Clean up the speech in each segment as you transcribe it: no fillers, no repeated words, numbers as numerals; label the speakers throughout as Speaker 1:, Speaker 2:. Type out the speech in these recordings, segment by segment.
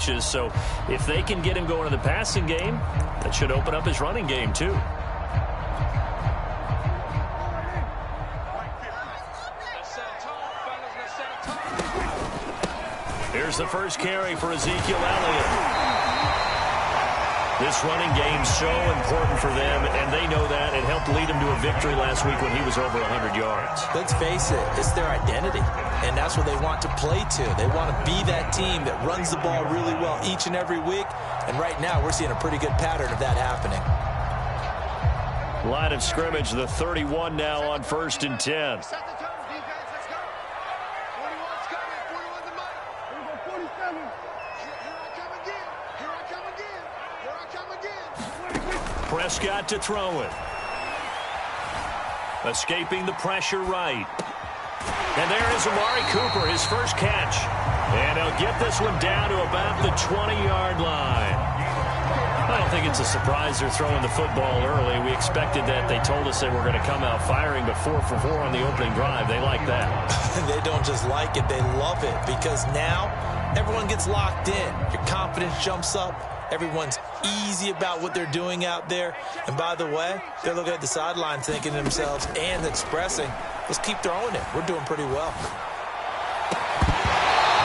Speaker 1: catches. So if they can get him going in the passing game, that should open up his running game too. Here's the first carry for Ezekiel Elliott. This running game is so important for them, and they know that. It helped lead them to a victory last week when he was over 100 yards.
Speaker 2: Let's face it, it's their identity, and that's what they want to play to. They want to be that team that runs the ball really well each and every week, and right now we're seeing a pretty good pattern of that happening.
Speaker 1: Line of scrimmage, the 31 now on 1st and 10. Prescott to throw it. Escaping the pressure right. And there is Amari Cooper, his first catch. And he'll get this one down to about the 20-yard line. I don't think it's a surprise they're throwing the football early. We expected that. They told us they were going to come out firing, but 4 for 4 on the opening drive. They like that.
Speaker 2: They don't just like it, they love it, because now everyone gets locked in. Your confidence jumps up. Everyone's easy about what they're doing out there. And by the way, they're looking at the sideline thinking to themselves and expressing, let's keep throwing it. We're doing pretty well.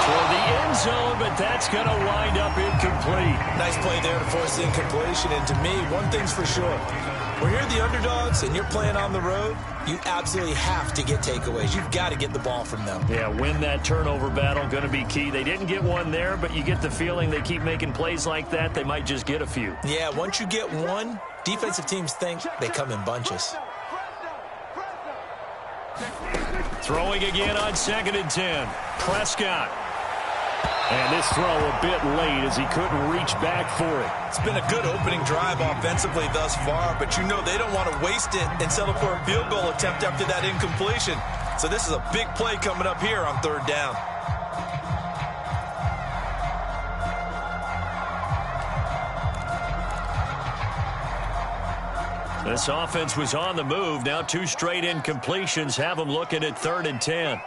Speaker 1: For the end zone, but that's going to wind up incomplete.
Speaker 2: Nice play there to force the incompletion. And to me, one thing's for sure. When you're the underdogs and you're playing on the road, you absolutely have to get takeaways. You've got to get the ball from them.
Speaker 1: Yeah, win that turnover battle, going to be key. They didn't get one there, but you get the feeling they keep making plays like that, they might just get a few.
Speaker 2: Yeah, once you get one, defensive teams think they come in bunches.
Speaker 1: Throwing again on 2nd and 10. Prescott. And this throw a bit late as he couldn't reach back for it.
Speaker 2: It's been a good opening drive offensively thus far, but you know they don't want to waste it and settle for a field goal attempt after that incompletion. So this is a big play coming up here on 3rd down.
Speaker 1: This offense was on the move. Now 2 straight incompletions have them looking at 3rd and 10.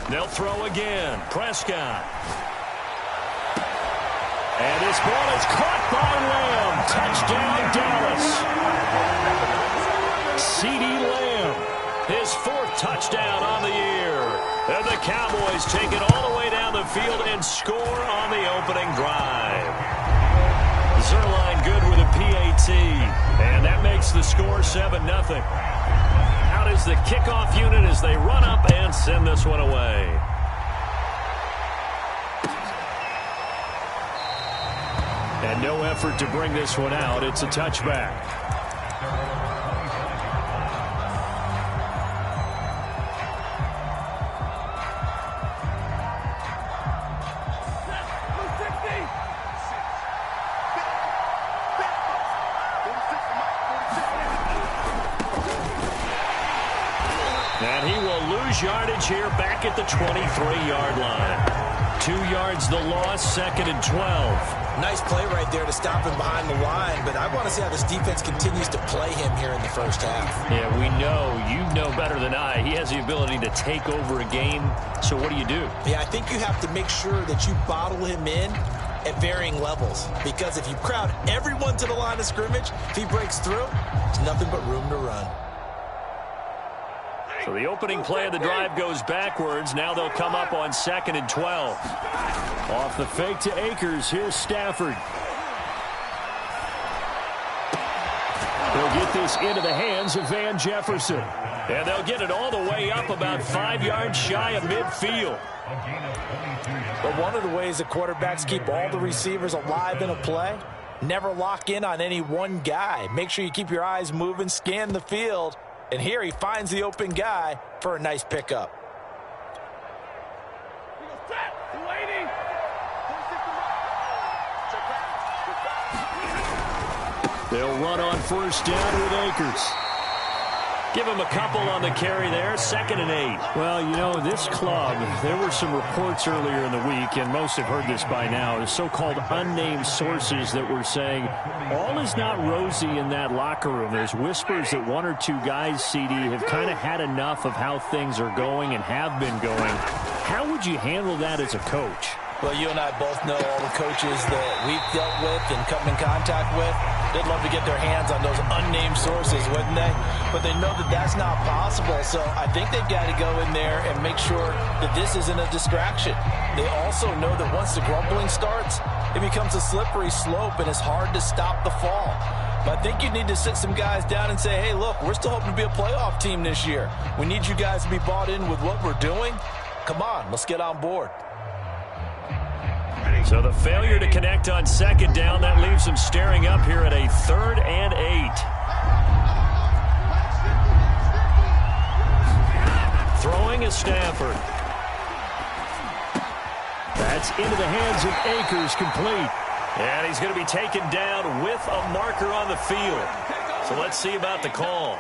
Speaker 1: They'll throw again. Prescott. And this ball is caught by Lamb. Touchdown, Dallas. CeeDee Lamb, his 4th touchdown on the year. And the Cowboys take it all the way down the field and score on the opening drive. Zuerlein good with a PAT. And that makes the score 7-0. Out is the kickoff unit as they run up and send this one away. And no effort to bring this one out. It's a touchback. And he will lose yardage here back at the 23-yard line. 2 yards the loss, 2nd and 12.
Speaker 2: Nice play right there to stop him behind the line, but I want to see how this defense continues to play him here in the first half.
Speaker 1: Yeah, we know. You know better than I. He has the ability to take over a game, so what do you do?
Speaker 2: Yeah, I think you have to make sure that you bottle him in at varying levels, because if you crowd everyone to the line of scrimmage, if he breaks through, there's nothing but room to run.
Speaker 1: So the opening play of the drive goes backwards. Now they'll come up on 2nd and 12. Off the fake to Akers. Here's Stafford. They'll get this into the hands of Van Jefferson. And they'll get it all the way up about 5 yards shy of midfield.
Speaker 2: But one of the ways the quarterbacks keep all the receivers alive in a play, never lock in on any one guy. Make sure you keep your eyes moving, scan the field. And here he finds the open guy for a nice pickup. They'll
Speaker 1: run on 1st down with Akers. Give him a couple on the carry there, 2nd and 8.
Speaker 3: Well, you know, this club, there were some reports earlier in the week, and most have heard this by now, the so-called unnamed sources that were saying all is not rosy in that locker room. There's whispers that 1 or 2 guys, CD, have kind of had enough of how things are going and have been going. How would you handle that as a coach?
Speaker 2: Well, you and I both know all the coaches that we've dealt with and come in contact with. They'd love to get their hands on those unnamed sources, wouldn't they? But they know that that's not possible, so I think they've got to go in there and make sure that this isn't a distraction. They also know that once the grumbling starts, it becomes a slippery slope and it's hard to stop the fall. But I think you need to sit some guys down and say, hey, look, we're still hoping to be a playoff team this year. We need you guys to be bought in with what we're doing. Come on, let's get on board.
Speaker 1: So the failure to connect on 2nd down, that leaves them staring up here at a 3rd and 8. Throwing is Stafford. That's into the hands of Akers, complete. And he's going to be taken down with a marker on the field. So let's see about the call.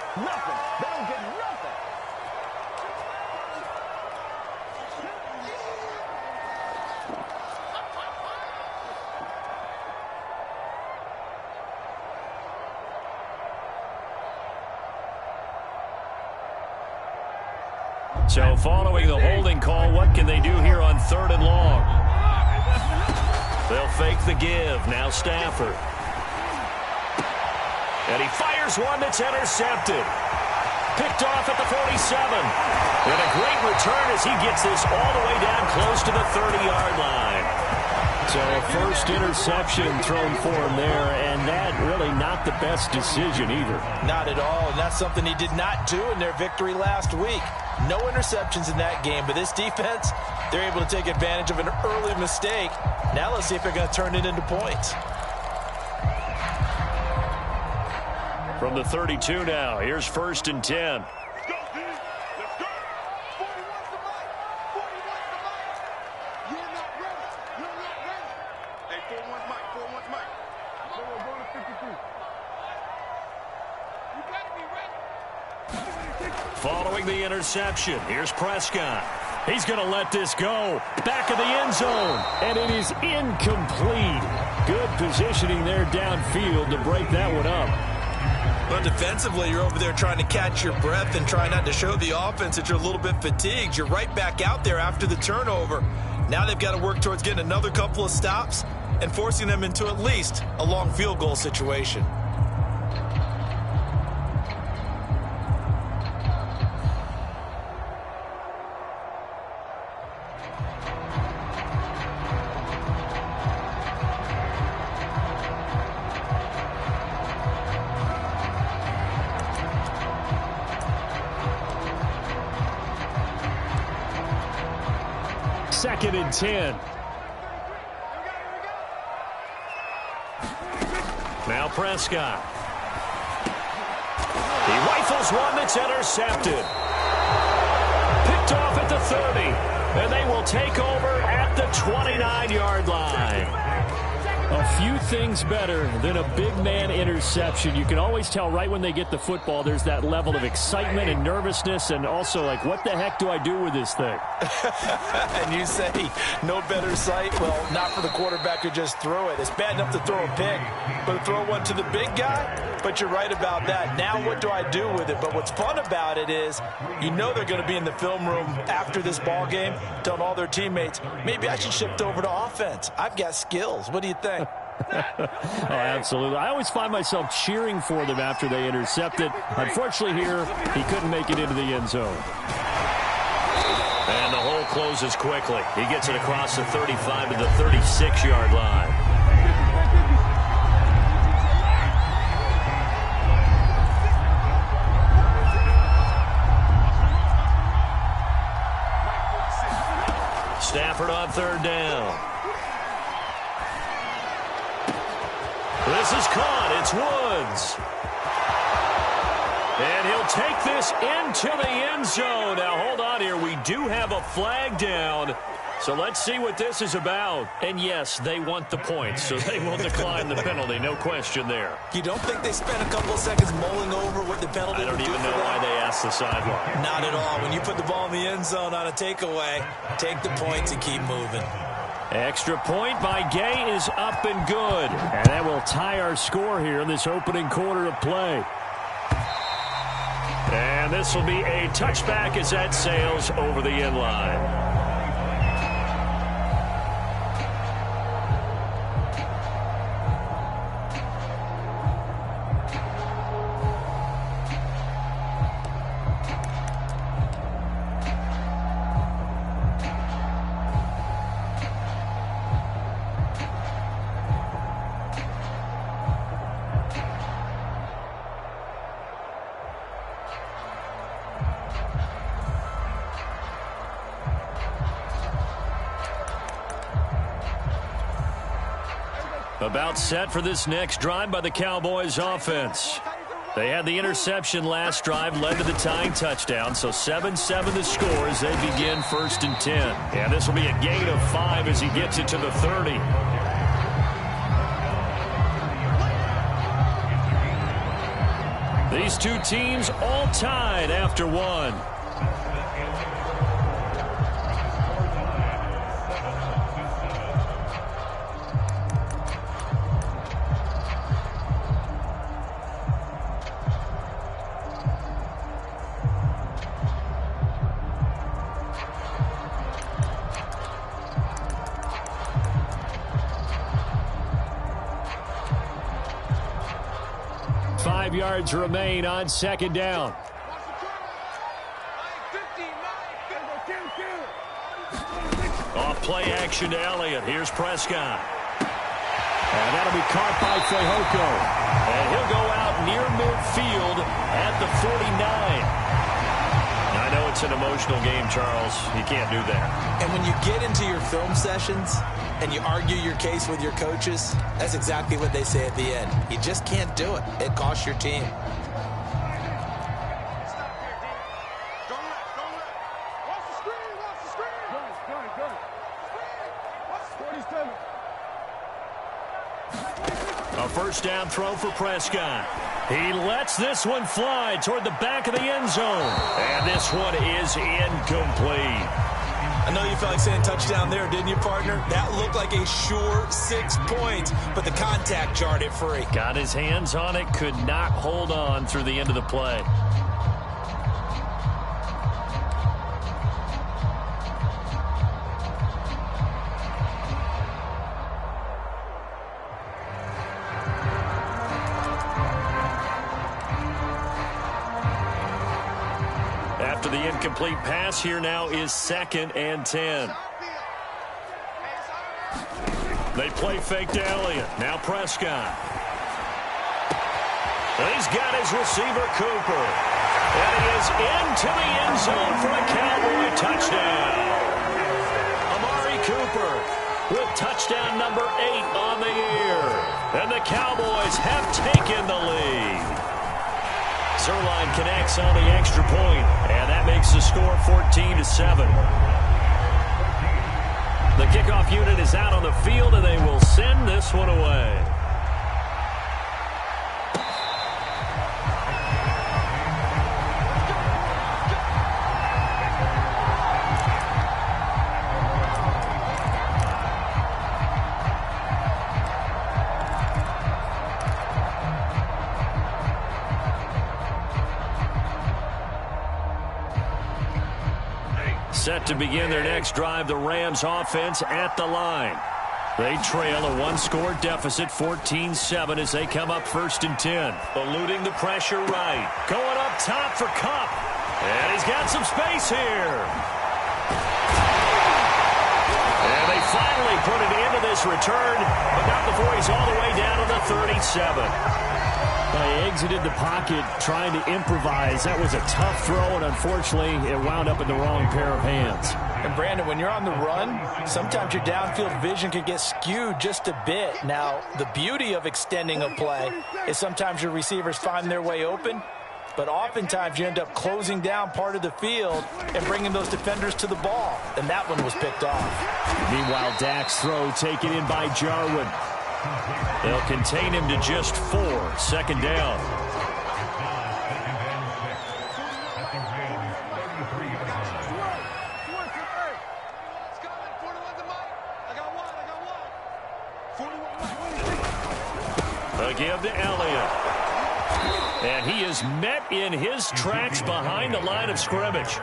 Speaker 1: So following the holding call, what can they do here on 3rd and long? They'll fake the give. Now Stafford. And he fires one that's intercepted. Picked off at the 47. And a great return as he gets this all the way down close to the 30-yard line.
Speaker 3: So a first interception thrown for him there, and that really not the best decision either.
Speaker 2: Not at all, and that's something he did not do in their victory last week. No interceptions in that game, but this defense, they're able to take advantage of an early mistake. Now let's see if they're going to turn it into points.
Speaker 1: From the 32 now, here's 1st and 10. Following the interception, here's Prescott. He's going to let this go. Back of the end zone.
Speaker 3: And it is incomplete. Good positioning there downfield to break that one up.
Speaker 2: But defensively, you're over there trying to catch your breath and try not to show the offense that you're a little bit fatigued. You're right back out there after the turnover. Now they've got to work towards getting another couple of stops and forcing them into at least a long field goal situation.
Speaker 3: Second and 10.
Speaker 1: Now Prescott. He rifles one that's intercepted. Picked off at the 30. And they will take over at the 29-yard line.
Speaker 3: A few things better than a big man interception. You can always tell right when they get the football, there's that level of excitement and nervousness, and also like, what the heck do I do with this thing?
Speaker 2: And you say, no better sight? Well, not for the quarterback who just threw it. It's bad enough to throw a pick, but to throw one to the big guy? But you're right about that. Now what do I do with it? But what's fun about it is, you know they're going to be in the film room after this ball game, telling all their teammates, maybe I should shift over to offense. I've got skills. What do you think?
Speaker 3: Oh, absolutely. I always find myself cheering for them after they intercept it. Unfortunately here, he couldn't make it into the end zone.
Speaker 1: And the hole closes quickly. He gets it across the 35 to the 36-yard line. Stafford on 3rd down. This is caught. It's Woods. And he'll take this into the end zone. Now, hold on here. We do have a flag down.
Speaker 3: So let's see what this is about. And yes, they want the points, so they will decline the penalty. No question there.
Speaker 2: You don't think they spent a couple of seconds mulling over what the penalty would do?
Speaker 3: I don't even know why they asked the sideline.
Speaker 2: Not at all. When you put the ball in the end zone on a takeaway, take the points and keep moving.
Speaker 3: Extra point by Gay is up and good. And that will tie our score here in this opening quarter of play. And this will be a touchback as that sails over the end line. About set for this next drive by the Cowboys offense. They had the interception last drive, led to the tying touchdown, so 7-7 the score as they begin 1st and 10. And this will be a gain of 5 as he gets it to the 30. These two teams all tied after one. Yards remain on 2nd down. Off play action to Elliott. Here's Prescott. And that'll be caught by Fehoko. And he'll go out near midfield at the 49. I know it's an emotional game, Charles. You can't do that.
Speaker 2: And when you get into your film sessions and you argue your case with your coaches, that's exactly what they say at the end. You just can't do it. It costs your team.
Speaker 3: A first down throw for Prescott. He lets this one fly toward the back of the end zone. And this one is incomplete.
Speaker 2: I know you felt like saying touchdown there, didn't you, partner? That looked like a sure 6 points, but the contact jarred it free.
Speaker 3: Got his hands on it, could not hold on through the end of the play. After the incomplete pass, here now is 2nd and 10. They play fake to Elliott. Now Prescott. And he's got his receiver, Cooper. And he is into the end zone for a Cowboy touchdown. Amari Cooper with touchdown number 8 on the year. And the Cowboys have taken the lead. Zuerlein connects on the extra point, and that makes the score 14-7. The kickoff unit is out on the field, and they will send this one away. Set to begin their next drive, the Rams offense at the line. They trail a 1-score deficit, 14-7, as they come up 1st and 10. Eluding the pressure right. Going up top for Kupp. And he's got some space here. And they finally put it into this return, but not before he's all the way down to the 37. They exited the pocket trying to improvise. That was a tough throw, and unfortunately, it wound up in the wrong pair of hands.
Speaker 4: And Brandon, when you're on the run, sometimes your downfield vision can get skewed just a bit. Now, the beauty of extending a play is sometimes your receivers find their way open, but oftentimes you end up closing down part of the field and bringing those defenders to the ball, and that one was picked off.
Speaker 3: Meanwhile, Dak's throw taken in by Jarwin. They'll contain him to just 4. 2nd down. A give to Elliott. And he is met in his tracks behind the line of scrimmage.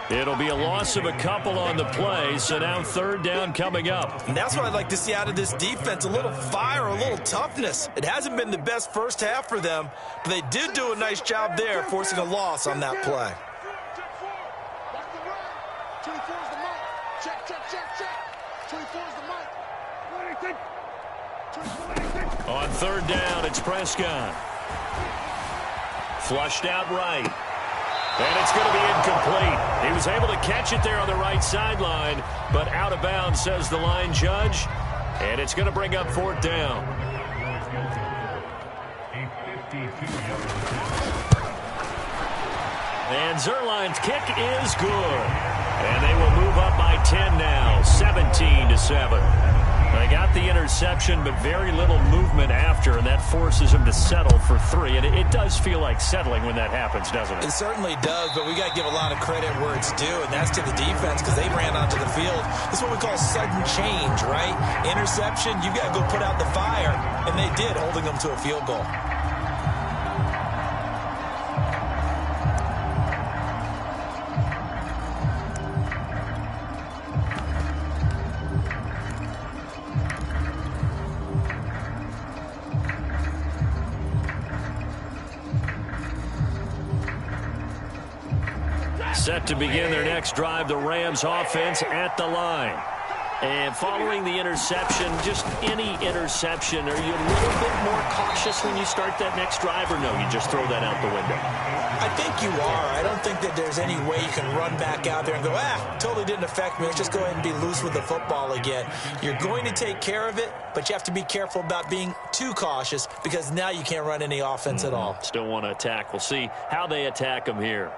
Speaker 3: It'll be a loss of a couple on the play, so now 3rd down coming up.
Speaker 2: And that's what I'd like to see out of this defense, a little fire, a little toughness. It hasn't been the best first half for them, but they did do a nice job there, forcing a loss on that play.
Speaker 3: On 3rd down, it's Prescott. Flushed out right. And it's going to be incomplete. He was able to catch it there on the right sideline, but out of bounds, says the line judge. And it's going to bring up 4th down. And Zuerlein's kick is good. And they will move up by 10 now, 17-7. They got the interception, but very little movement after, and that forces him to settle for 3. And it does feel like settling when that happens, doesn't it?
Speaker 2: It certainly does, but we got to give a lot of credit where it's due, and that's to the defense because they ran onto the field. This is what we call sudden change, right? Interception, you got to go put out the fire, and they did, holding them to a field goal.
Speaker 3: Set to begin their next drive, the Rams offense at the line. And following the interception, just any interception, are you a little bit more cautious when you start that next drive, or no, you just throw that out the window?
Speaker 2: I think you are. I don't think that there's any way you can run back out there and go, totally didn't affect me. Let's just go ahead and be loose with the football again. You're going to take care of it, but you have to be careful about being too cautious because now you can't run any offense at all.
Speaker 3: Still want to attack. We'll see how they attack them here.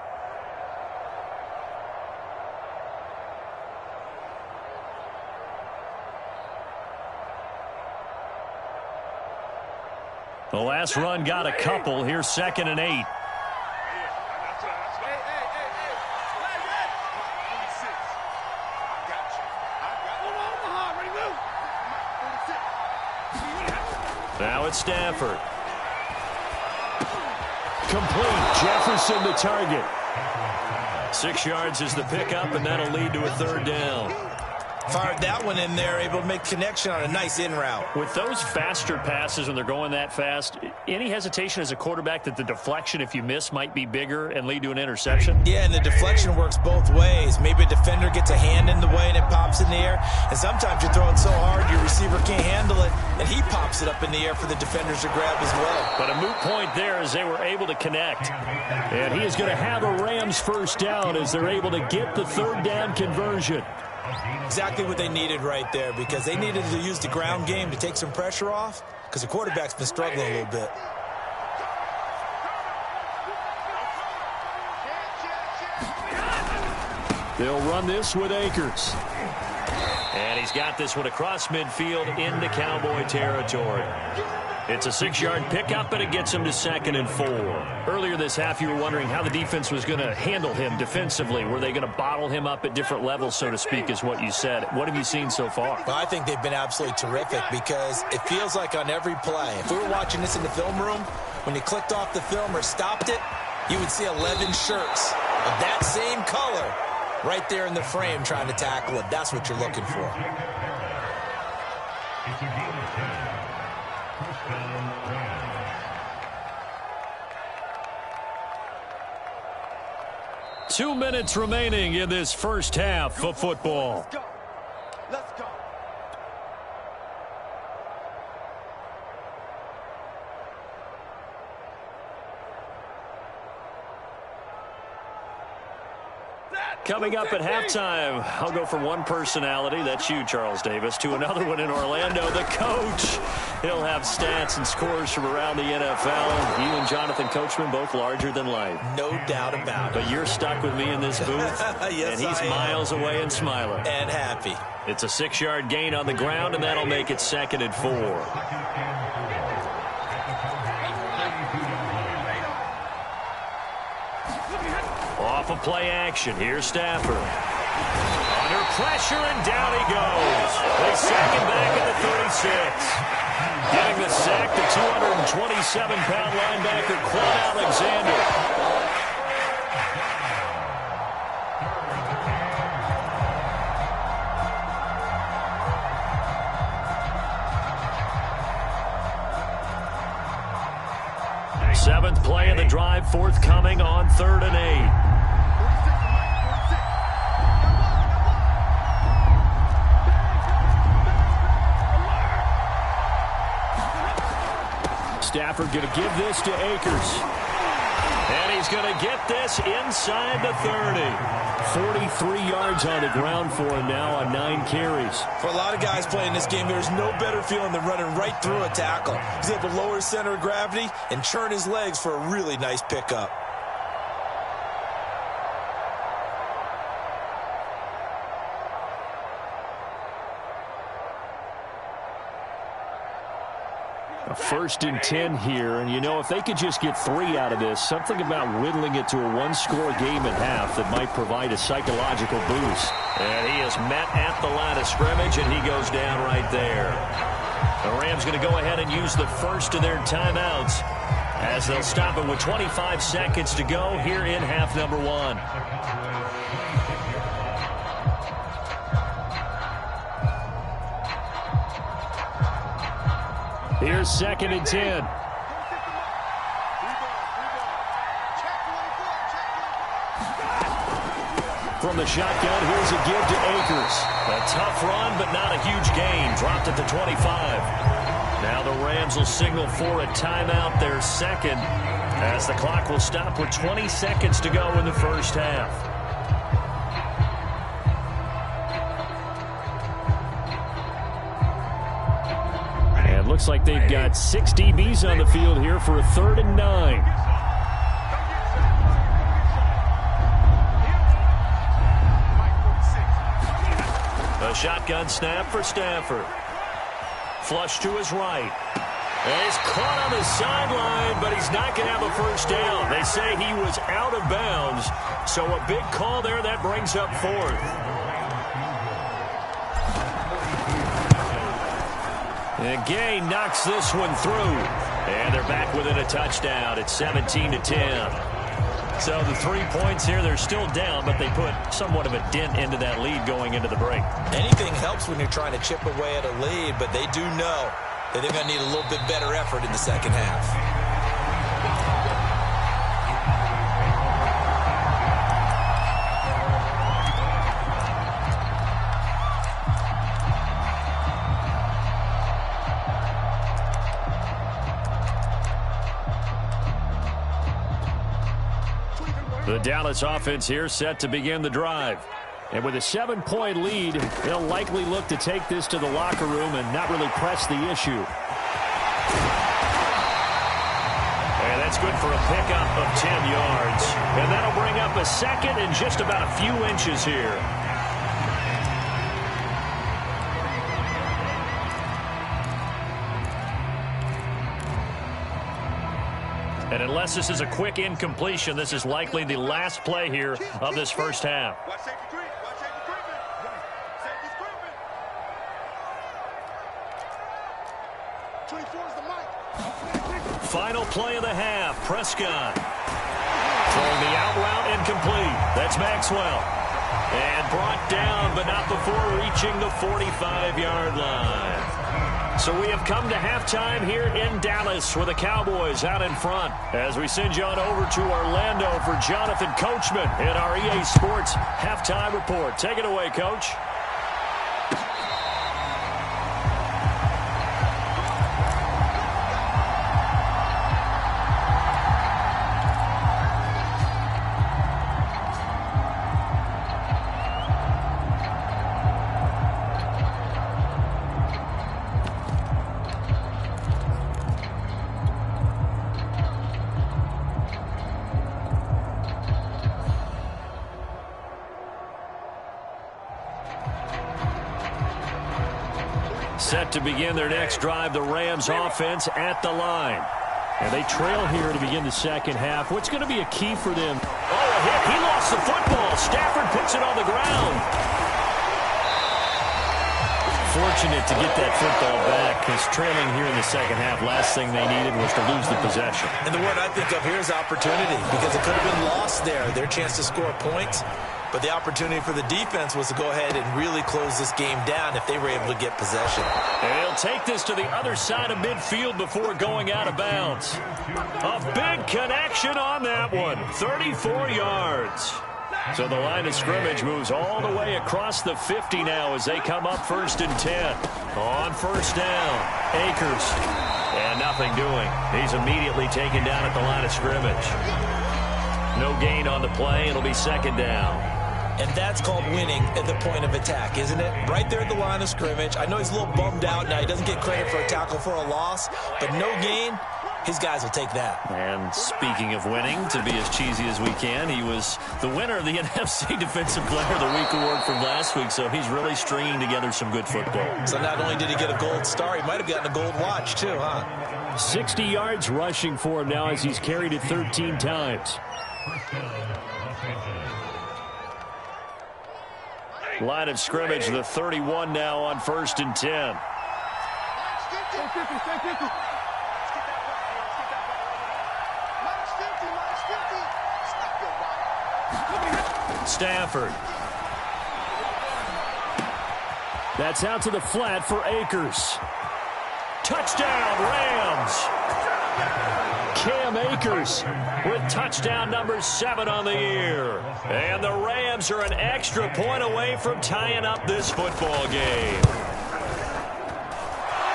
Speaker 3: The last run got a couple. Here's 2nd and 8. Now it's Stafford. Complete. Jefferson the target. 6 yards is the pickup, and that'll lead to a 3rd down.
Speaker 2: Fired that one in there, able to make connection on a nice in route.
Speaker 3: With those faster passes when they're going that fast, any hesitation as a quarterback that the deflection, if you miss, might be bigger and lead to an interception?
Speaker 2: Yeah, and the deflection works both ways. Maybe a defender gets a hand in the way and it pops in the air. And sometimes you throw it so hard your receiver can't handle it, and he pops it up in the air for the defenders to grab as well.
Speaker 3: But a moot point there as they were able to connect. And he is going to have a Rams 1st down as they're able to get the 3rd down conversion.
Speaker 2: Exactly what they needed right there because they needed to use the ground game to take some pressure off because the quarterback's been struggling a little bit.
Speaker 3: They'll run this with Akers. And he's got this one across midfield into Cowboy territory. It's a 6-yard pickup, and it gets him to 2nd and 4. Earlier this half, you were wondering how the defense was going to handle him defensively. Were they going to bottle him up at different levels, so to speak, is what you said. What have you seen so far?
Speaker 2: Well, I think they've been absolutely terrific because it feels like on every play, if we were watching this in the film room, when you clicked off the film or stopped it, you would see 11 shirts of that same color right there in the frame trying to tackle it. That's what you're looking for.
Speaker 3: 2 minutes remaining in this first half of football.
Speaker 5: Let's go. Let's go.
Speaker 1: Coming up at halftime, I'll go from one personality, that's you, Charles Davis, to another one in Orlando, the coach. He'll have stats and scores from around the NFL. You and Jonathan Coachman, both larger than life.
Speaker 2: No doubt about it.
Speaker 1: But you're stuck with me in this booth,
Speaker 2: yes,
Speaker 1: and he's miles away and smiling.
Speaker 2: And happy.
Speaker 1: It's a 6-yard gain on the ground, and that'll make it 2nd and 4. Off of play action. Here's Stafford. Under pressure, and down he goes. They sack him back at the 36. Getting the sack, the 227-pound linebacker, Quan Alexander. Seventh play of the drive forthcoming on 3rd and 8. Stafford going to give this to Akers. And he's going to get this inside the 30. 43 yards on the ground for him now on 9 carries.
Speaker 2: For a lot of guys playing this game, there's no better feeling than running right through a tackle. He's able to lower his center of gravity and churn his legs for a really nice pickup.
Speaker 3: A 1st and 10 here, and you know, if they could just get 3 out of this, something about whittling it to a one-score game at half that might provide a psychological boost.
Speaker 1: And he is met at the line of scrimmage, and he goes down right there. The Rams going to go ahead and use the first of their timeouts as they'll stop it with 25 seconds to go here in half number 1.
Speaker 3: Here's 2nd and 10. From the shotgun, here's a give to Akers.
Speaker 1: A tough run, but not a huge gain. Dropped at the 25. Now the Rams will signal for a timeout, their 2nd, as the clock will stop with 20 seconds to go in the first half.
Speaker 3: Looks like they've got 6 DBs on the field here for a 3rd and 9.
Speaker 1: A shotgun snap for Stafford. Flush to his right. And he's caught on the sideline, but he's not going to have a first down. They say he was out of bounds, so a big call there that brings up 4th. And Gay knocks this one through. And they're back within a touchdown. It's 17-10. So the 3 points here, they're still down, but they put somewhat of a dent into that lead going into the break.
Speaker 2: Anything helps when you're trying to chip away at a lead, but they do know that they're going to need a little bit better effort in the second half.
Speaker 1: The Dallas offense here set to begin the drive.
Speaker 3: And with a 7-point lead, they'll likely look to take this to the locker room and not really press the issue.
Speaker 1: And that's good for a pickup of 10 yards. And that'll bring up a 2nd and just about a few inches here. And unless this is a quick incompletion, this is likely the last play here of this first half. Final play of the half. Prescott throwing the out route incomplete. That's Maxwell. And brought down, but not before reaching the 45-yard line. So we have come to halftime here in Dallas with the Cowboys out in front. As we send you on over to Orlando for Jonathan Coachman in our EA Sports Halftime Report. Take it away, Coach.
Speaker 3: Set to begin their next drive, the Rams offense at the line. And they trail here to begin the second half. What's going to be a key for them?
Speaker 1: Oh, a hit. He lost the football. Stafford puts it on the ground.
Speaker 3: Fortunate to get that football back, because trailing here in the second half, last thing they needed was to lose the possession.
Speaker 2: And the word I think of here is opportunity, because it could have been lost there, their chance to score points. But the opportunity for the defense was to go ahead and really close this game down if they were able to get possession.
Speaker 1: And he'll take this to the other side of midfield before going out of bounds. A big connection on that one. 34 yards. So the line of scrimmage moves all the way across the 50 now as they come up 1st and 10. On first down, Akers. And nothing doing. He's immediately taken down at the line of scrimmage. No gain on the play. It'll be 2nd down.
Speaker 2: And that's called winning at the point of attack, isn't it? Right there at the line of scrimmage. I know he's a little bummed out now. He doesn't get credit for a tackle for a loss, but no gain. His guys will take that.
Speaker 3: And speaking of winning, to be as cheesy as we can, he was the winner of the NFC Defensive Player of the Week award from last week, so he's really stringing together some good football.
Speaker 2: So not only did he get a gold star, he might have gotten a gold watch too, huh?
Speaker 3: 60 yards rushing for him now as he's carried it 13 times. Line of scrimmage, the 31 now on 1st and 10. Stafford. That's out to the flat for Akers. Touchdown, Rams. Cam Akers with touchdown number 7 on the year. And the Rams are an extra point away from tying up this football game.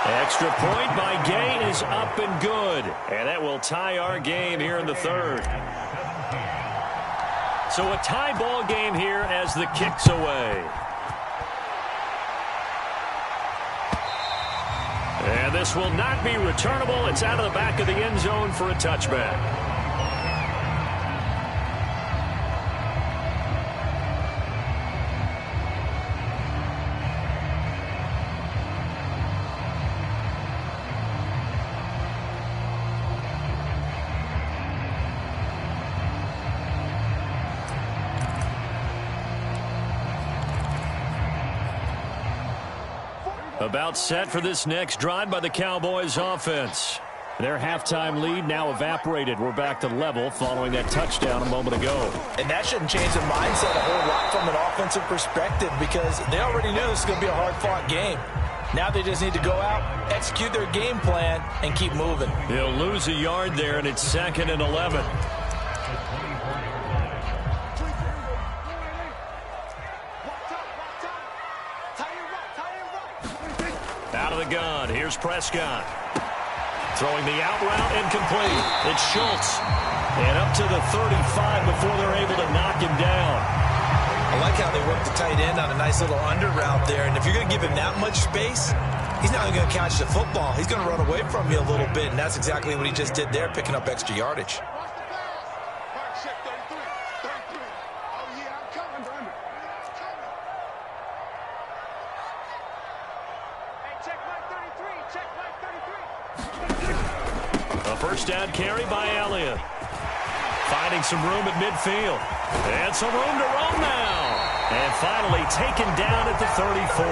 Speaker 3: Extra point by Gay is up and good. And that will tie our game here in the 3rd. So a tie ball game here as the kick's away. And this will not be returnable. It's out of the back of the end zone for a touchback. About set for this next drive by the Cowboys offense. Their halftime lead now evaporated. We're back to level following that touchdown a moment ago.
Speaker 2: And that shouldn't change the mindset a whole lot from an offensive perspective, because they already knew this was going to be a hard-fought game. Now they just need to go out, execute their game plan, and keep moving.
Speaker 3: They'll lose a yard there, and it's 2nd and 11. Out of the gun, here's Prescott. Throwing the out route incomplete. It's Schultz. And up to the 35 before they're able to knock him down.
Speaker 2: I like how they work the tight end on a nice little under route there. And if you're going to give him that much space, he's not only going to catch the football, he's going to run away from you a little bit. And that's exactly what he just did there, picking up extra yardage.
Speaker 3: First down carry by Elliott. Finding some room at midfield. And some room to roam now. And finally taken down at the 34.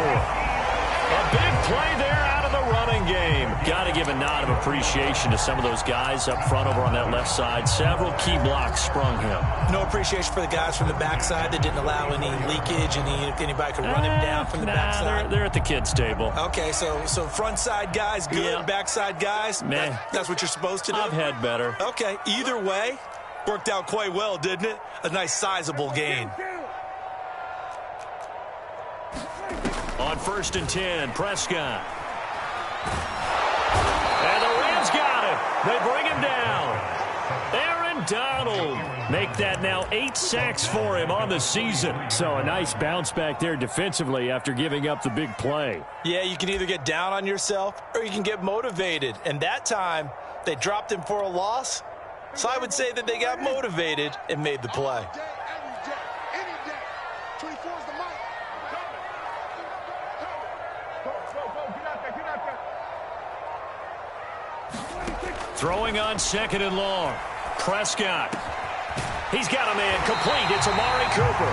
Speaker 3: A big play there out of the running game. Got to give a nod of appreciation to some of those guys up front over on that left side. Several key blocks sprung him.
Speaker 2: No appreciation for the guys from the backside that didn't allow any leakage, anybody could run him down from the backside.
Speaker 3: They're at the kids' table.
Speaker 2: Okay, so front side guys good,
Speaker 3: yeah.
Speaker 2: Backside guys, that's what you're supposed to do?
Speaker 3: I've had better.
Speaker 2: Okay, either way, worked out quite well, didn't it? A nice sizable gain.
Speaker 3: On 1st and 10, Prescott. And the Rams got him. They bring him down. Aaron Donald. Make that now 8 sacks for him on the season. So a nice bounce back there defensively after giving up the big play.
Speaker 2: Yeah, you can either get down on yourself or you can get motivated. And that time, they dropped him for a loss. So I would say that they got motivated and made the play.
Speaker 1: Throwing on 2nd and long. Prescott. He's got a man complete. It's Amari Cooper.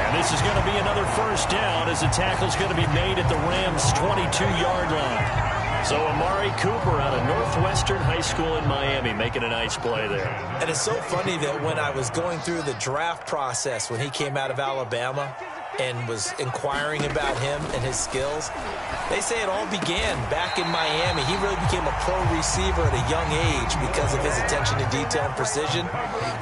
Speaker 1: And this is going to be another first down as the tackle's going to be made at the Rams' 22-yard line. So Amari Cooper out of Northwestern High School in Miami making a nice play there.
Speaker 2: And it's so funny that when I was going through the draft process when he came out of Alabama and was inquiring about him and his skills, they say it all began back in Miami. He really became a pro receiver at a young age because of his attention to detail and precision.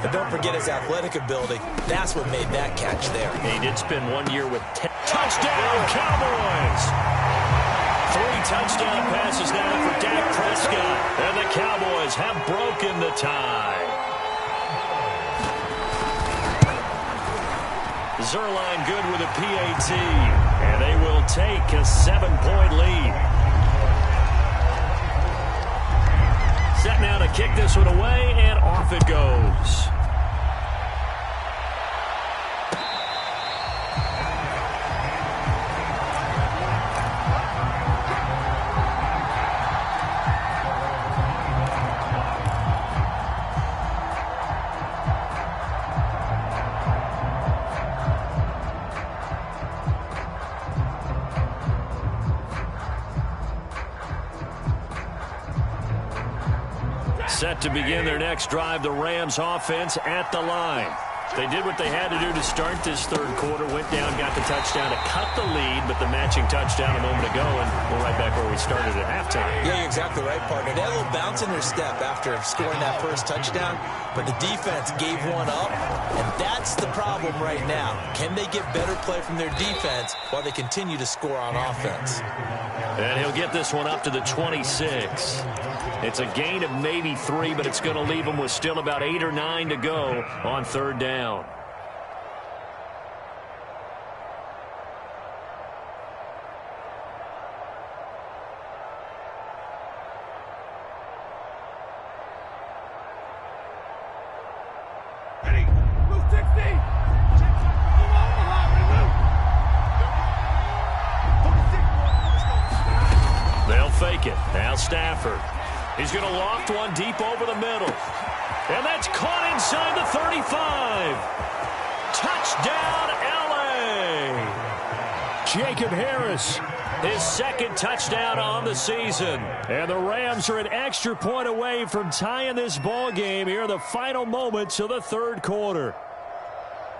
Speaker 2: But don't forget his athletic ability. That's what made that catch there.
Speaker 1: He did spend 1 year with 10. Touchdown, Cowboys! 3 touchdown passes now for Dak Prescott. And the Cowboys have broken the tie. Zuerlein good with a PAT. And they will take a 7-point lead. Set now to kick this one away, and off it goes. Set to begin their next drive, the Rams offense at the line. They did what they had to do to start this third quarter, went down, got the touchdown to cut the lead, but the matching touchdown a moment ago, and we're right back where we started at halftime.
Speaker 2: Yeah, you're exactly right, partner. They had a little bounce in their step after scoring that first touchdown, but the defense gave one up, and that's the problem right now. Can they get better play from their defense while they continue to score on offense?
Speaker 1: And he'll get this one up to the 26. It's a gain of maybe 3, but it's going to leave them with still about 8 or 9 to go on third down.
Speaker 5: Ready? Move 60!
Speaker 1: They'll fake it. Now Stafford. He's going to loft one deep over the middle. And that's caught inside the 35. Touchdown, L.A. Jacob Harris, his second touchdown on the season. And the Rams are an extra point away from tying this ball game here in the final moments of the third quarter.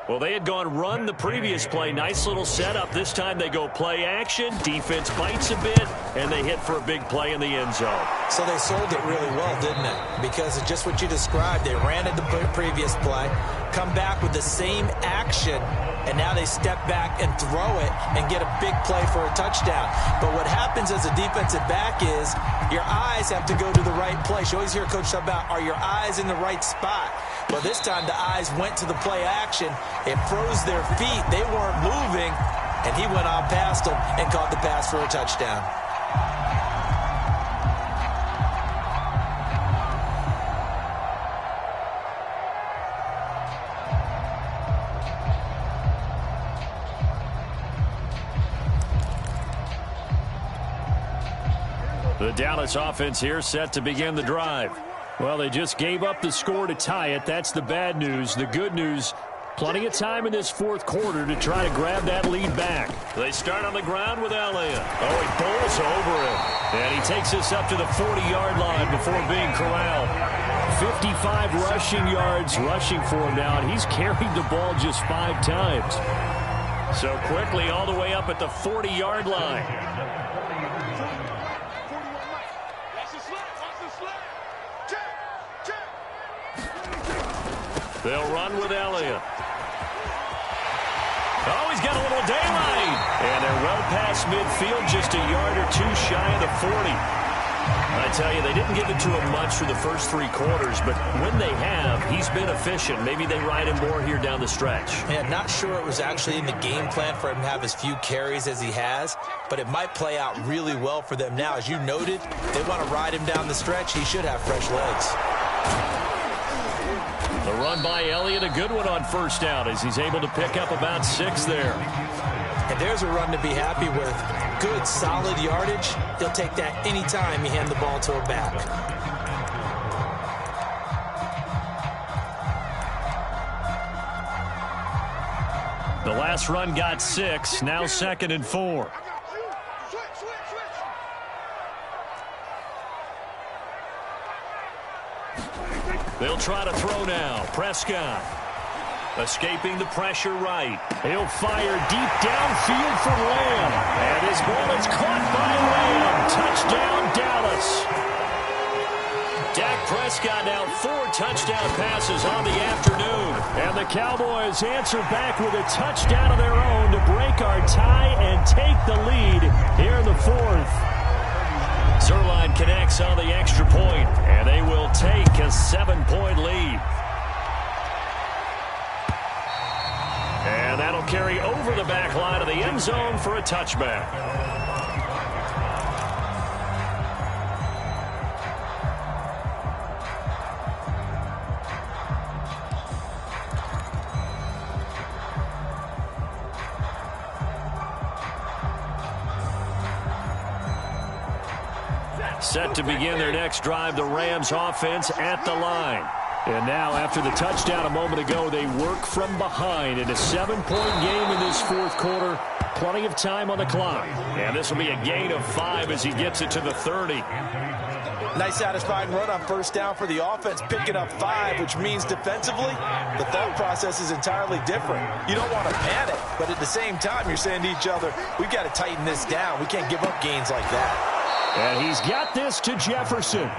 Speaker 1: Well, they had gone run the previous play. Nice little setup. This time they go play action. Defense bites a bit, and they hit for a big play in the end zone.
Speaker 2: So they sold it really well, didn't it? Because of just what you described. They ran at the previous play, come back with the same action, and now they step back and throw it and get a big play for a touchdown. But what happens as a defensive back is your eyes have to go to the right place. You always hear Coach talk about, are your eyes in the right spot? Well, this time the eyes went to the play action. It froze their feet. They weren't moving, and he went on past them and caught the pass for a touchdown.
Speaker 1: The Dallas offense here set to begin the drive. Well, they just gave up the score to tie it. That's the bad news. The good news, plenty of time in this fourth quarter to try to grab that lead back. They start on the ground with Elliott. Oh, he bowls over him. And he takes this up to the 40-yard line before being corralled. 55 rushing yards rushing for him now, and he's carried the ball just 5 times. So quickly all the way up at the 40-yard line. They'll run with Elliott. Oh, he's got a little daylight. And they're well past midfield, just a yard or 2 shy of the 40. I tell you, they didn't give it to him much for the first 3 quarters, but when they have, he's been efficient. Maybe they ride him more here down the stretch.
Speaker 2: Yeah, not sure it was actually in the game plan for him to have as few carries as he has, but it might play out really well for them now. As you noted, they want to ride him down the stretch. He should have fresh legs.
Speaker 1: The run by Elliott, a good one on first down as he's able to pick up about 6 there.
Speaker 2: And there's a run to be happy with. Good, solid yardage. He'll take that anytime you hand the ball to a back.
Speaker 1: The last run got 6. Now 2nd and 4. They'll try to throw now. Prescott escaping the pressure right. He'll fire deep downfield for Lamb. And his ball is caught by Lamb. Touchdown, Dallas. Dak Prescott now 4 touchdown passes on the afternoon. And the Cowboys answer back with a touchdown of their own to break our tie and take the lead here in the 4th. Zuerlein connects on the extra point, and they will take a 7-point lead. And that'll carry over the back line of the end zone for a touchback. Set to begin their next drive, the Rams offense at the line. And now, after the touchdown a moment ago, they work from behind in a 7-point game in this 4th quarter. Plenty of time on the clock. And this will be a gain of 5 as he gets it to the 30.
Speaker 4: Nice satisfying run on 1st down for the offense, picking up 5, which means defensively, the thought process is entirely different. You don't want to panic, but at the same time, you're saying to each other, we've got to tighten this down. We can't give up gains like that.
Speaker 3: And he's got this to Jefferson.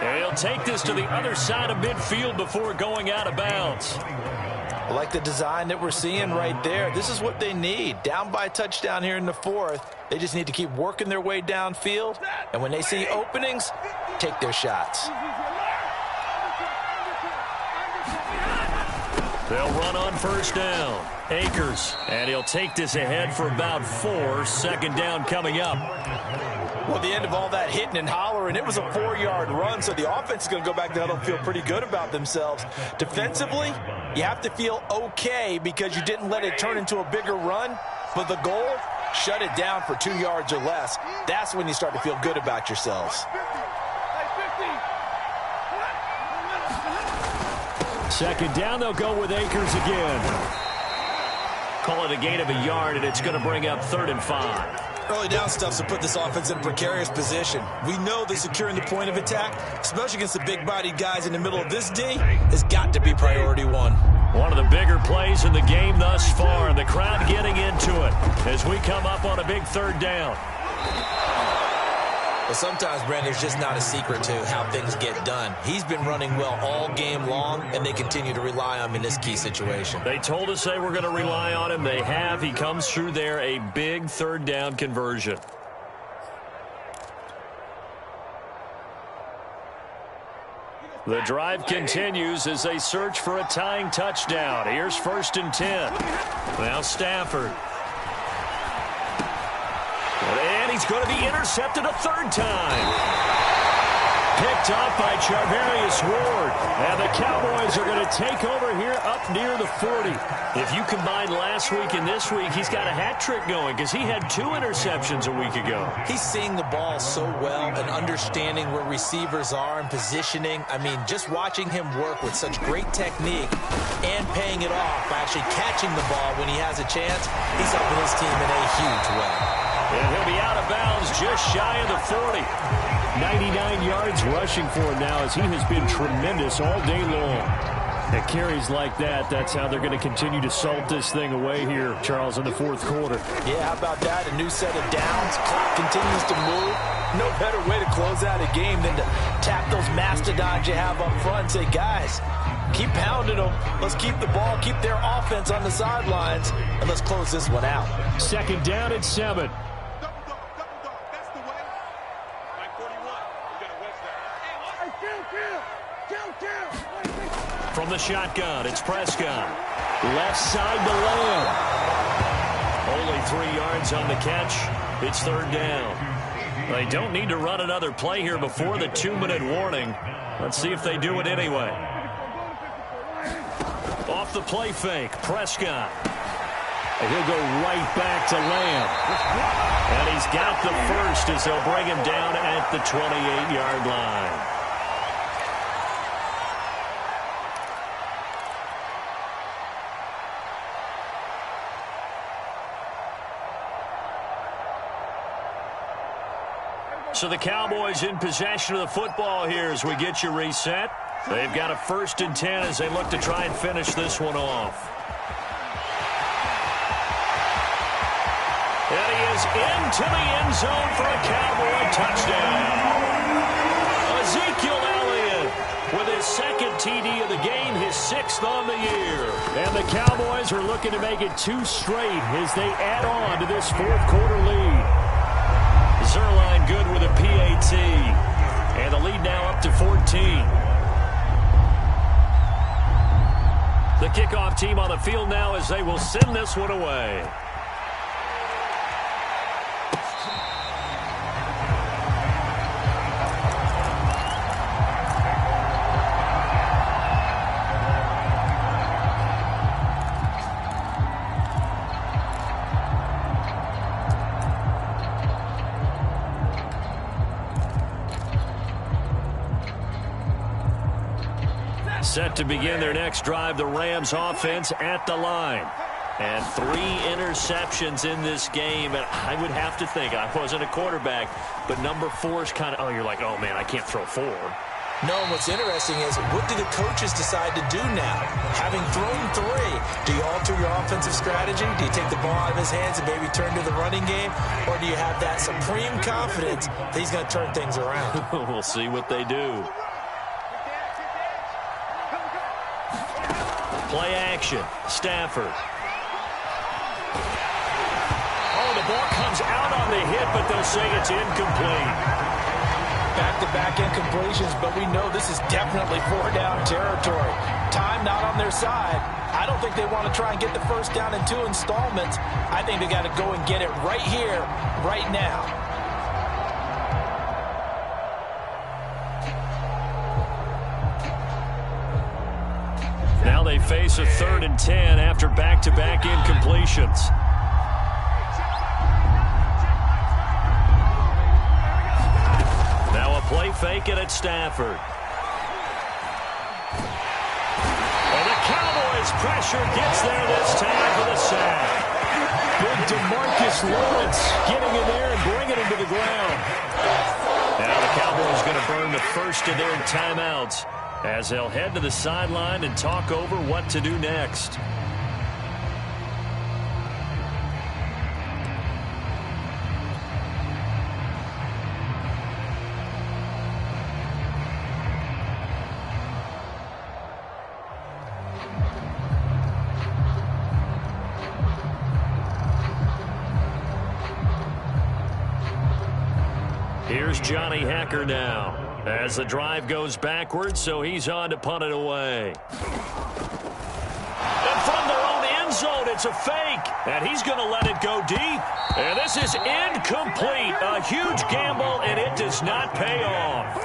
Speaker 1: And he'll take this to the other side of midfield before going out of bounds.
Speaker 4: I like the design that we're seeing right there. This is what they need. Down by a touchdown here in the 4th. They just need to keep working their way downfield. And when they see openings, take their shots.
Speaker 1: They'll run on 1st down. Akers. And he'll take this ahead for about 4. 2nd down coming up.
Speaker 4: Well, the end of all that hitting and hollering, it was a 4-yard run, so the offense is going to go back to the huddle and feel pretty good about themselves. Defensively, you have to feel okay because you didn't let it turn into a bigger run. But the goal, shut it down for 2 yards or less. That's when you start to feel good about yourselves.
Speaker 3: 2nd down, they'll go with Akers again.
Speaker 1: Call it a gain of a yard, and it's going to bring up 3rd and 5.
Speaker 2: Early down stuffs will put this offense in a precarious position. We know that securing the point of attack, especially against the big-bodied guys in the middle of this D, has got to be priority 1.
Speaker 1: One of the bigger plays in the game thus far, and the crowd getting into it as we come up on a big 3rd down.
Speaker 2: But sometimes, Brandon, there's just not a secret to how things get done. He's been running well all game long, and they continue to rely on him in this key situation.
Speaker 1: They told us they were going to rely on him. They have. He comes through there, a big 3rd down conversion. The drive continues as they search for a tying touchdown. Here's 1st and 10. Now Stafford. And he's going to be intercepted a 3rd time. Picked up by Charvarius Ward. And the Cowboys are going to take over here up near the 40. If you combine last week and this week, he's got a hat trick going because he had 2 interceptions a week ago.
Speaker 2: He's seeing the ball so well and understanding where receivers are and positioning. I mean, just watching him work with such great technique and paying it off by actually catching the ball when he has a chance, he's helping his team in a huge way.
Speaker 1: And he'll be out of bounds just shy of the 40.
Speaker 3: 99 yards rushing for him now as he has been tremendous all day long. At carries like that, that's how they're going to continue to salt this thing away here, Charles, in the 4th quarter.
Speaker 4: Yeah, how about that? A new set of downs. Clock continues to move. No better way to close out a game than to tap those mastodons you have up front and say, guys, keep pounding them. Let's keep the ball, keep their offense on the sidelines, and let's close this one out.
Speaker 3: 2nd down and 7.
Speaker 1: From the shotgun, it's Prescott. Left side to Lamb. Only 3 yards on the catch. It's 3rd down. They don't need to run another play here before the 2-minute warning. Let's see if they do it anyway. Off the play fake, Prescott.
Speaker 3: And he'll go right back to Lamb.
Speaker 1: And he's got the first as they'll bring him down at the 28-yard line. So the Cowboys in possession of the football here as we get you reset. They've got a 1st and 10 as they look to try and finish this one off. And he is into the end zone for a Cowboy touchdown. Ezekiel Elliott with his 2nd TD of the game, his 6th on the year.
Speaker 3: And the Cowboys are looking to make it 2 straight as they add on to this 4th quarter lead.
Speaker 1: Zuerlein good with a PAT. And the lead now up to 14. The kickoff team on the field now as they will send this one away. Set to begin their next drive, the Rams offense at the line. And 3 interceptions in this game. And I would have to think, I wasn't a quarterback, but number 4 is kind of, oh, you're like, oh, man, I can't throw 4.
Speaker 2: No, and what's interesting is, what do the coaches decide to do now? Having thrown 3, do you alter your offensive strategy? Do you take the ball out of his hands and maybe turn to the running game? Or do you have that supreme confidence that he's going to turn things around?
Speaker 1: We'll see what they do. Play action. Stafford. Oh, the ball comes out on the hit, but they'll say it's incomplete.
Speaker 4: Back-to-back incompletions, but we know this is definitely 4-down territory. Time not on their side. I don't think they want to try and get the first down in 2 installments. I think they got to go and get it right here, right now.
Speaker 1: Now they face a 3rd and 10 after back-to-back incompletions. Now a play fake and it's Stafford. And the Cowboys pressure gets there this time for the sack.
Speaker 3: Big DeMarcus Lawrence getting in there and bringing him to the ground.
Speaker 1: Now the Cowboys going to burn the first of their timeouts as they'll head to the sideline and talk over what to do next. Here's Johnny Hekker now as the drive goes backwards, so he's on to punt it away. And from their own end zone, it's a fake, and he's going to let it go deep. And this is incomplete. A huge gamble, and it does not pay off.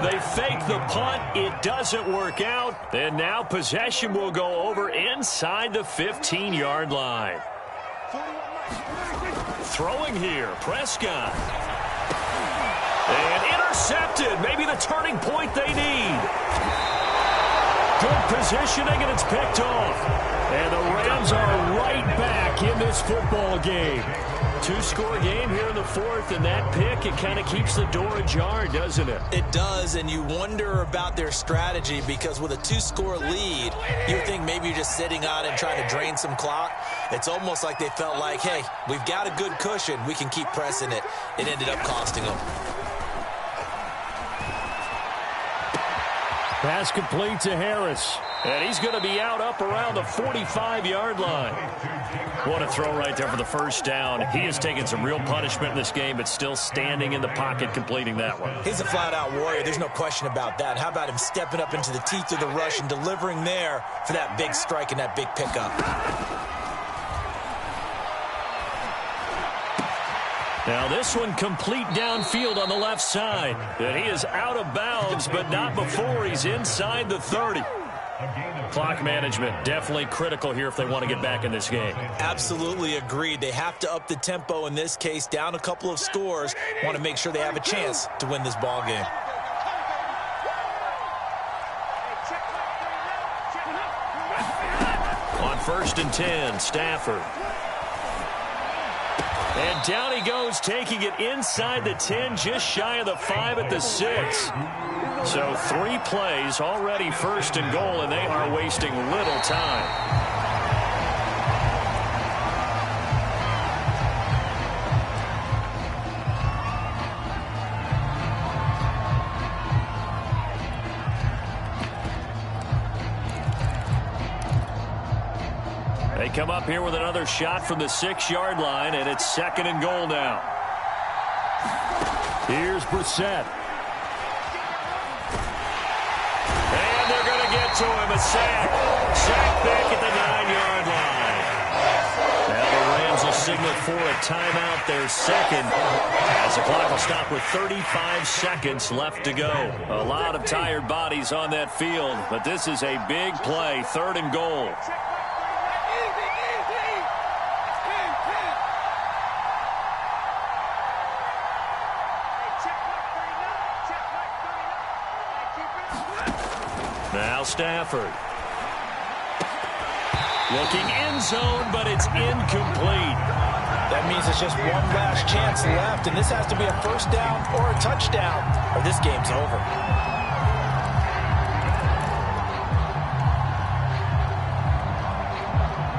Speaker 1: They fake the punt. It doesn't work out. And now possession will go over inside the 15-yard line. Throwing here, Prescott. And intercepted. Maybe the turning point they need. Good positioning, and it's picked off. And the Rams are right back in this football game. 2-score game here in the 4th, and that pick, it kind of keeps the door ajar, doesn't it?
Speaker 2: It does, and you wonder about their strategy because with a 2-score lead, you would think maybe you're just sitting on and trying to drain some clock. It's almost like they felt like, hey, we've got a good cushion. We can keep pressing it. It ended up costing them.
Speaker 3: Pass complete to Harris.
Speaker 1: And he's going to be out up around the 45-yard line. What a throw right there for the first down. He has taken some real punishment in this game, but still standing in the pocket completing that one.
Speaker 2: He's a flat-out warrior. There's no question about that. How about him stepping up into the teeth of the rush and delivering there for that big strike and that big pickup?
Speaker 1: Now this one complete downfield on the left side. And he is out of bounds, but not before he's inside the 30. Clock management definitely critical here if they want to get back in this game.
Speaker 2: Absolutely agreed. They have to up the tempo in this case, down a couple of scores. Want to make sure they have a chance to win this ball game. On
Speaker 1: 1st and 10, Stafford. And down he goes, taking it inside the 10, just shy of the 5 at the 6. So 3 plays already 1st and goal, and they are wasting little time. They come up here with another shot from the 6-yard line, and it's 2nd and goal now. Here's Brissett. And they're going to get to him. A sack. Sack back at the 9-yard line. Now the Rams will signal for a timeout, their 2nd, as the clock will stop with 35 seconds left to go. A lot of tired bodies on that field, but this is a big play, 3rd and goal. Now Stafford. Looking end zone, but it's incomplete.
Speaker 4: That means it's just one last chance left, and this has to be a 1st down or a touchdown, or this game's over.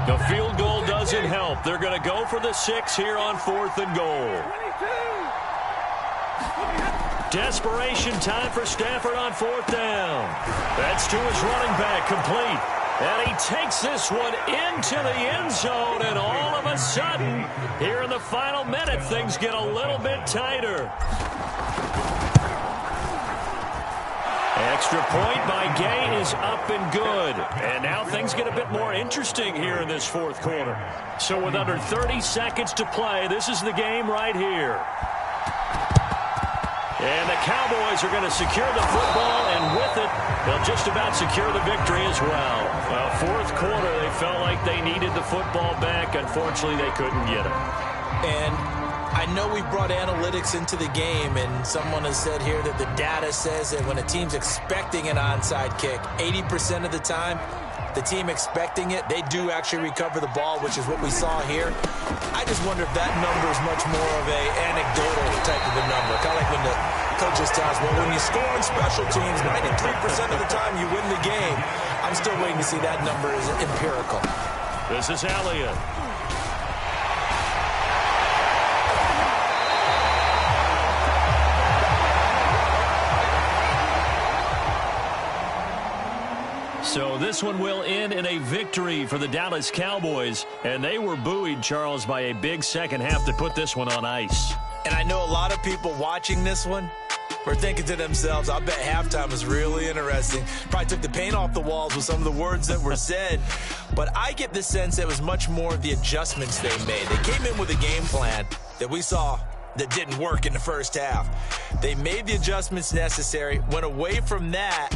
Speaker 1: The field goal doesn't help. They're going to go for the 6 here on 4th and goal. Desperation time for Stafford on 4th down. That's to his running back, complete. And he takes this one into the end zone, and all of a sudden, here in the final minute, things get a little bit tighter. Extra point by Gay is up and good. And now things get a bit more interesting here in this 4th quarter. So with under 30 seconds to play, this is the game right here. And the Cowboys are going to secure the football, and with it, they'll just about secure the victory as well. Well, 4th quarter, they felt like they needed the football back. Unfortunately, they couldn't get it.
Speaker 2: And I know we brought analytics into the game, and someone has said here that the data says that when a team's expecting an onside kick, 80% of the time, the team expecting it, they do actually recover the ball, which is what we saw here. I just wonder if that number is much more of a anecdotal type of a number. Kind of like when the coaches tell us, well, when you score on special teams, 93% of the time you win the game. I'm still waiting to see that number is empirical.
Speaker 1: This is Elliott. So this one will end in a victory for the Dallas Cowboys. And they were buoyed, Charles, by a big second half to put this one on ice.
Speaker 2: And I know a lot of people watching this one were thinking to themselves, I bet halftime was really interesting. Probably took the paint off the walls with some of the words that were said. But I get the sense that it was much more of the adjustments they made. They came in with a game plan that we saw that didn't work in the first half. They made the adjustments necessary, went away from that,